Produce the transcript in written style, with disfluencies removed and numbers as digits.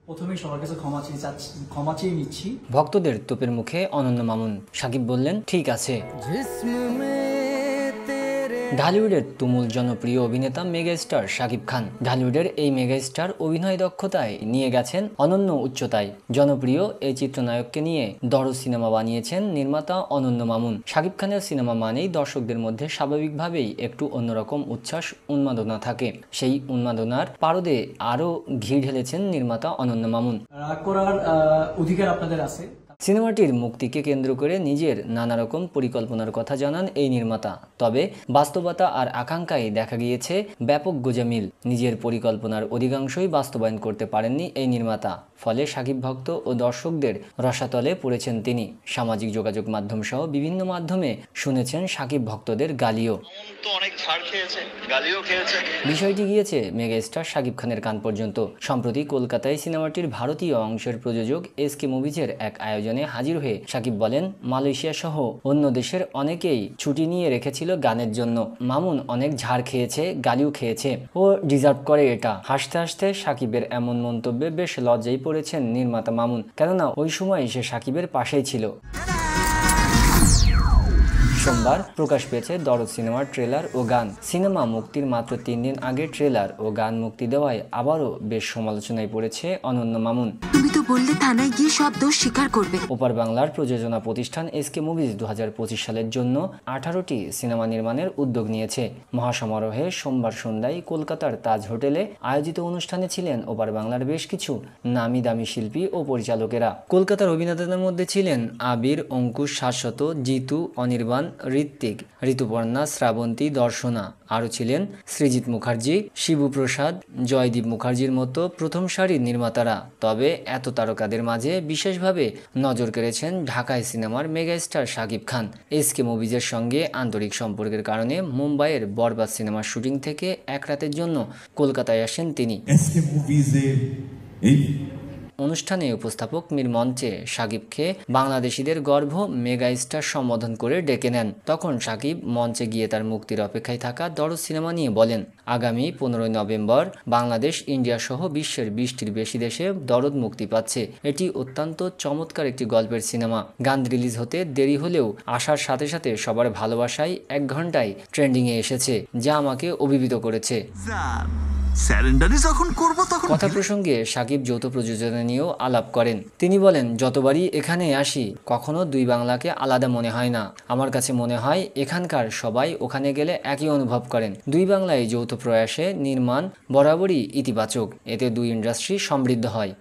প্রথমেই সবার কাছে ক্ষমা চেয়ে নিচ্ছি। ভক্তদের তোপের মুখে অনন্য মামুন। সাকিব বললেন, ঠিক আছে। ঢালিউডের তুমুল জনপ্রিয় অভিনেতা মেগাস্টার শাকিব খান ঢালিউডের এই মেগাস্টার অভিনয় দক্ষতায় নিয়ে গেছেন অনন্য উচ্চতায়। জনপ্রিয় এই চিত্রনায়ককে নিয়ে দরদ সিনেমা বানিয়েছেন নির্মাতা অনন্য মামুন। শাকিব খানের সিনেমা মানেই দর্শকদের মধ্যে স্বাভাবিকভাবেই একটু অন্যরকম উচ্ছ্বাস উন্মাদনা থাকে। সেই উন্মাদনার পারদে আরও ঘি ঢেলেছেন নির্মাতা অনন্য মামুন। রাগ করার অধিকার আপনাদের আছে। সিনেমাটির মুক্তিকে কেন্দ্র করে নিজের নানা রকম পরিকল্পনার কথা জানান এই নির্মাতা। তবে বাস্তবতা আর আকাঙ্ক্ষায় দেখা গিয়েছে ব্যাপক গোঁজামিল। নিজের পরিকল্পনার অধিকাংশই বাস্তবায়ন করতে পারেননি এই নির্মাতা। ফলে শাকিব ভক্ত ও দর্শকদের রসাতলে পড়েছেন তিনি। সামাজিক যোগাযোগ মাধ্যম সহ বিভিন্ন মাধ্যমে শুনেছেন শাকিব ভক্তদের গালিও। বিষয়টি গিয়েছে মেগাস্টার শাকিব খানের কান পর্যন্ত। সম্প্রতি কলকাতায় সিনেমাটির ভারতীয় অংশের প্রযোজক এসকে মুভিজের এক আয়োজনে হাজির হয়ে শাকিব বলেন, মালয়েশিয়া সহ অন্য দেশের অনেকেই ছুটি নিয়ে রেখেছিল গানের জন্য। মামুন অনেক ঝাড় খেয়েছে, গালিও খেয়েছে, ও ডিজার্ভ করে এটা। হাসতে হাসতে শাকিবের এমন মন্তব্যে বেশ লজ্জায় পড়েছেন নির্মাতা মামুন, কেননা ওই সময় সে শাকিবের পাশেই ছিল। সোমবার প্রকাশ পেয়েছে দরদ সিনেমার ট্রেলার ও গান। সিনেমা মুক্তির মাত্র 3 দিন আগে ট্রেলার ও গান মুক্তি দেওয়ায় আবারও বেশ সমালোচনায় পড়েছে অনন্য মামুন। তুমি তো বললে থানায় গিয়ে সব দোষ স্বীকার করবে। ওপার বাংলার প্রযোজনা প্রতিষ্ঠান এসকে মুভিজ 2025 সালের জন্য 18টি সিনেমা নির্মাণের উদ্যোগ নিয়েছে। মহাসমারোহে সোমবার সন্ধ্যায় কলকাতার তাজ হোটেলে আয়োজিত অনুষ্ঠানে ছিলেন ওপার বাংলার বেশ কিছু নামি দামি শিল্পী ও পরিচালকেরা। কলকাতার অভিনেতাদের মধ্যে ছিলেন আবির, অঙ্কুশ, শাশ্বত, জিতু, অনির্বাণ, ঋত্বিক, ঋতুপর্ণা, শ্রাবন্তী, দর্শনা। আরও ছিলেন সৃজিত মুখার্জি, শিবু প্রসাদ, জয়দীপ মুখার্জির মতো প্রথম সারির নির্মাতারা। তবে এত তারকাদের মাঝে বিশেষভাবে নজর কেড়েছেন ঢাকায় সিনেমার মেগাস্টার শাকিব খান। এসকে মুভিজের সঙ্গে আন্তরিক সম্পর্কের কারণে মুম্বাইয়ের বরবাদ সিনেমার শুটিং থেকে এক রাতের জন্য কলকাতায় আসেন তিনি। অনুষ্ঠানে উপস্থাপক মীর মঞ্চে শাকিবকে বাংলাদেশিদের গর্ভ মেগাস্টার সম্বোধন করে ডেকে নেন। তখন শাকিব মঞ্চে গিয়ে তার মুক্তির অপেক্ষায় থাকা দরদ সিনেমা নিয়ে বলেন, আগামী 15 নভেম্বর বাংলাদেশ, ইন্ডিয়া সহ বিশ্বের 20টির বেশি দেশে দরদ মুক্তি পাচ্ছে। এটি অত্যন্ত চমৎকার একটি গল্পের সিনেমা। গান রিলিজ হতে দেরি হলেও আসার সাথে সাথে সবার ভালোবাসায় 1 ঘন্টায় ট্রেন্ডিংয়ে এসেছে, যা আমাকে অভিভূত করেছে। কথা প্রসঙ্গে শাকিব যৌথ প্রযোজনা নিয়েও আলাপ করেন। তিনি বলেন, যতবারই এখানে আসি কখনো দুই বাংলাকে আলাদা মনে হয় না। আমার কাছে মনে হয় এখানকার সবাই ওখানে গেলে একই অনুভব করেন। দুই বাংলায় যৌথ প্রয়াসে নির্মাণ বরাবরই ইতিবাচক। এতে দুই ইন্ডাস্ট্রি সমৃদ্ধ হয়।